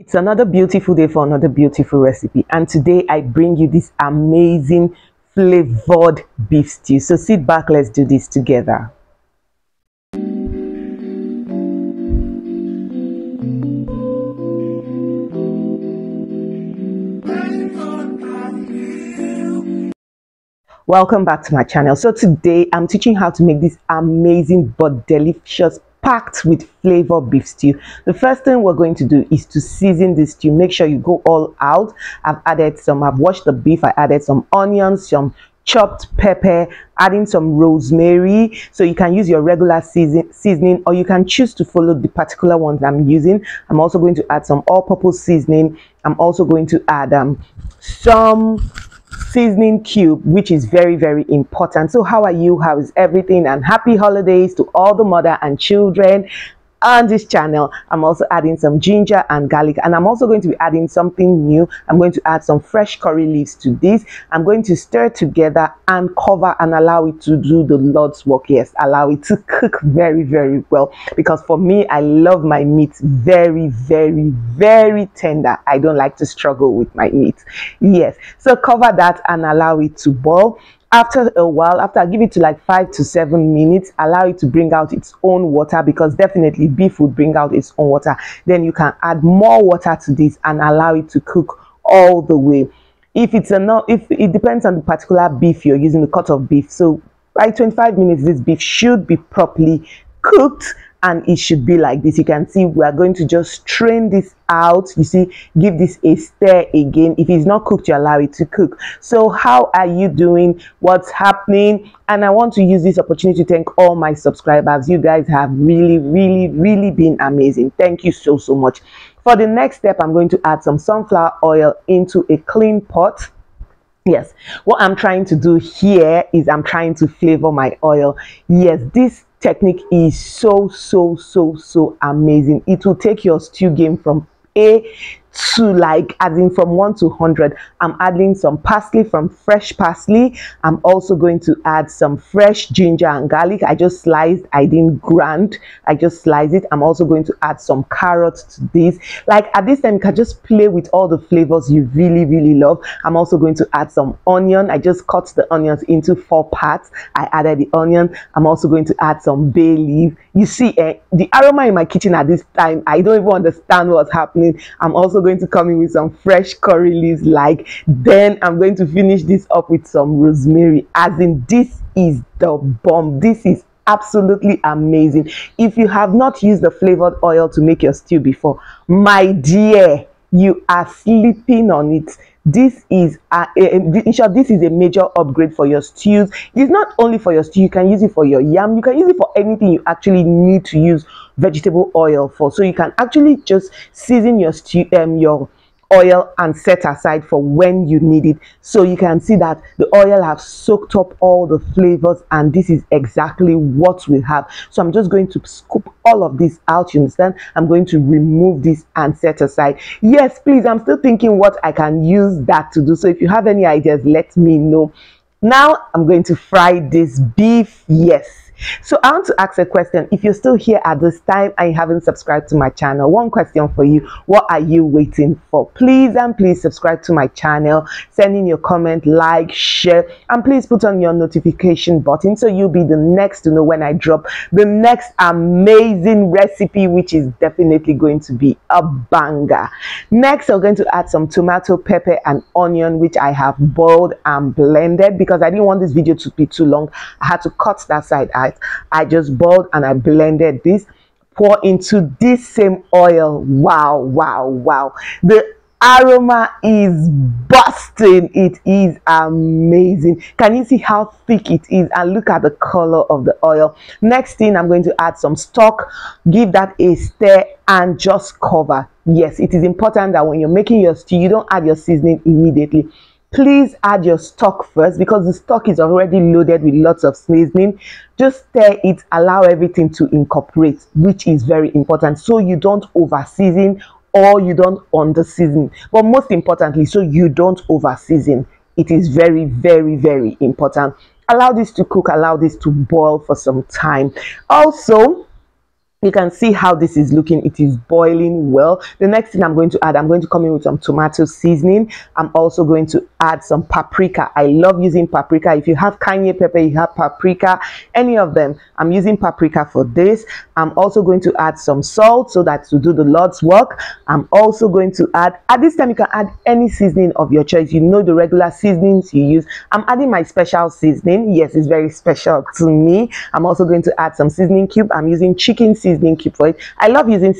It's another beautiful day for another beautiful recipe, and today I bring you this amazing flavored beef stew. So sit back, let's do this together. Welcome back to my channel. So today I'm teaching how to make this amazing but delicious packed with flavor beef stew. The first thing we're going to do is to season this stew. Make sure you go all out. I've washed the beef. I added some onions, some chopped pepper, adding some rosemary. So you can use your regular seasoning, or you can choose to follow the particular ones I'm using. I'm also going to add some all-purpose seasoning. I'm also going to add some seasoning cube, which is very important. So how are you? How is everything? And happy holidays to all the mother and children on this channel. I'm also adding some ginger and garlic, and I'm also going to be adding something new. I'm going to add some fresh curry leaves to this. I'm going to stir together and cover and allow it to do the Lord's work. Yes, allow it to cook very well, because for me, I love my meat very tender. I don't like to struggle with my meat. Yes, so cover that and allow it to boil. After a while, after I give it to like 5 to 7 minutes, allow it to bring out its own water, because definitely beef would bring out its own water. Then you can add more water to this and allow it to cook all the way. If it depends on the particular beef you're using, the cut of beef. So by 25 minutes, this beef should be properly cooked, and it should be like this. You can see we are going to just strain this out. You see, give this a stir again. If it's not cooked, you allow it to cook. So how are you doing? What's happening? And I want to use this opportunity to thank all my subscribers. You guys have really been amazing. Thank you so much. For the next step, I'm going to add some sunflower oil into a clean pot. Yes, what I'm trying to do here is I'm trying to flavor my oil. Yes, this technique is so amazing. It will take your stew game from A to like adding from 1 to 100. I'm adding some parsley, from fresh parsley. I'm also going to add some fresh ginger and garlic. I just sliced, I didn't grind, I just sliced it. I'm also going to add some carrots to this. Like at this time, you can just play with all the flavors you really love. I'm also going to add some onion. I just cut the onions into 4 parts. I added the onion. I'm also going to add some bay leaf. You see, the aroma in my kitchen at this time, I don't even understand what's happening. I'm also going to come in with some fresh curry leaves. Then I'm going to finish this up with some rosemary. As in, this is the bomb. This is absolutely amazing. If you have not used the flavored oil to make your stew before, my dear, you are sleeping on it. This is in short, this is a major upgrade for your stews. It's not only for your stew, you can use it for your yam, you can use it for anything you actually need to use vegetable oil for. So you can actually just season your stew, your oil, and set aside for when you need it. So you can see that the oil have soaked up all the flavors, and this is exactly what we have. So I'm just going to scoop all of this out. You understand? I'm going to remove this and set aside. Yes, please, I'm still thinking what I can use that to do. So if you have any ideas, let me know. Now I'm going to fry this beef. Yes. So I want to ask a question. If you're still here at this time and you haven't subscribed to my channel, one question for you: what are you waiting for? Please subscribe to my channel, send in your comment, like, share, and please put on your notification button so you'll be the next to know when I drop the next amazing recipe, which is definitely going to be a banger. Next, I'm going to add some tomato, pepper, and onion, which I have boiled and blended because I didn't want this video to be too long. I had to cut that side out. I just boiled and I blended this. Pour into this same oil. Wow, the aroma is busting. It is amazing. Can you see how thick it is? And look at the color of the oil. Next thing, I'm going to add some stock. Give that a stir and just cover. Yes, it is important that when you're making your stew, you don't add your seasoning immediately. Please add your stock first, because the stock is already loaded with lots of seasoning. Just stir it, allow everything to incorporate, which is very important, so you don't over season or you don't under season. But most importantly, so you don't over season. It is very important. Allow this to cook, allow this to boil for some time. Also, You can see how this is looking. It is boiling well. The next thing I'm going to add, I'm going to come in with some tomato seasoning. I'm also going to add some paprika. I love using paprika. If you have cayenne pepper, you have paprika, any of them. I'm using paprika for this. I'm also going to add some salt so that to do the Lord's work. I'm also going to add, at this time you can add any seasoning of your choice. You know the regular seasonings you use. I'm adding my special seasoning. Yes, it's very special to me. I'm also going to add some seasoning cube. I'm using chicken seasoning cube for it. I love using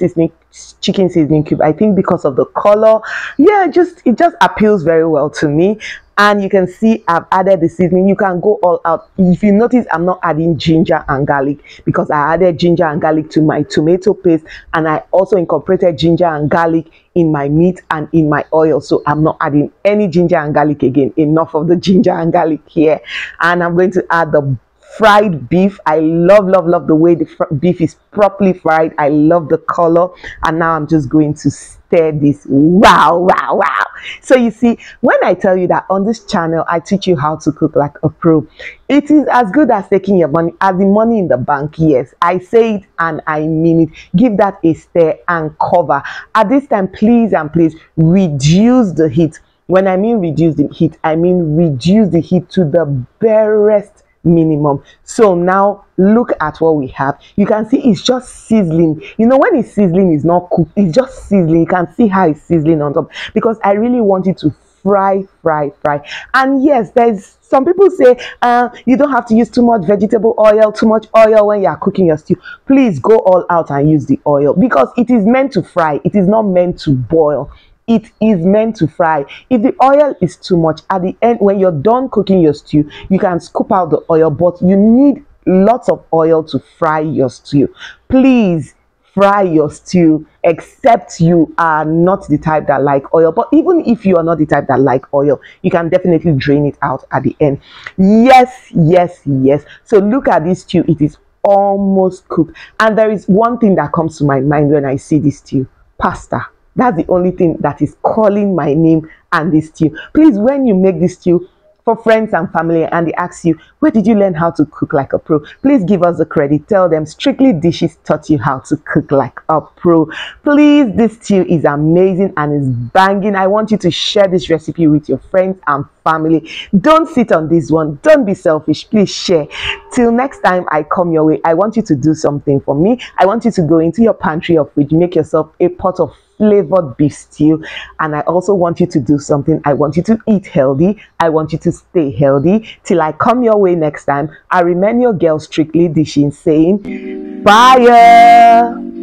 chicken seasoning cube. I think because of the color, yeah, it just appeals very well to me. And you can see I've added the seasoning. You can go all out. If you notice, I'm not adding ginger and garlic because I added ginger and garlic to my tomato paste, and I also incorporated ginger and garlic in my meat and in my oil. So I'm not adding any ginger and garlic again. Enough of the ginger and garlic here. And I'm going to add the fried beef. I love the way the beef is properly fried. I love the color. And now I'm just going to stir this. Wow. So you see, when I tell you that on this channel I teach you how to cook like a pro, it is as good as taking your money, as the money in the bank. Yes, I say it and I mean it. Give that a stir and cover. At this time, please and please reduce the heat. When I mean reduce the heat, I mean reduce the heat to the barest minimum. So now look at what we have. You can see it's just sizzling. You know, when it's sizzling, it's not cooked, it's just sizzling. You can see how it's sizzling on top because I really want it to fry. And yes, there's some people say you don't have to use too much vegetable oil, too much oil when you are cooking your stew. Please go all out and use the oil because it is meant to fry. It is not meant to boil. It is meant to fry. If the oil is too much, at the end, when you're done cooking your stew, you can scoop out the oil, but you need lots of oil to fry your stew. Please fry your stew, except you are not the type that like oil. But even if you are not the type that like oil, you can definitely drain it out at the end. Yes. So look at this stew. It is almost cooked. And there is one thing that comes to my mind when I see this stew: pasta. That's the only thing that is calling my name and this stew. Please, when you make this stew for friends and family and they ask you, where did you learn how to cook like a pro? Please give us the credit. Tell them Strictly Dishes taught you how to cook like a pro. Please, this stew is amazing and is banging. I want you to share this recipe with your friends and family. Don't sit on this one. Don't be selfish. Please share. Till next time I come your way, I want you to do something for me. I want you to go into your pantry or fridge, make yourself a pot of flavored beef stew, and I also want you to do something. I want you to eat healthy. I want you to stay healthy. Till I come your way next time, I remain your girl Strictly Dishing, saying bye.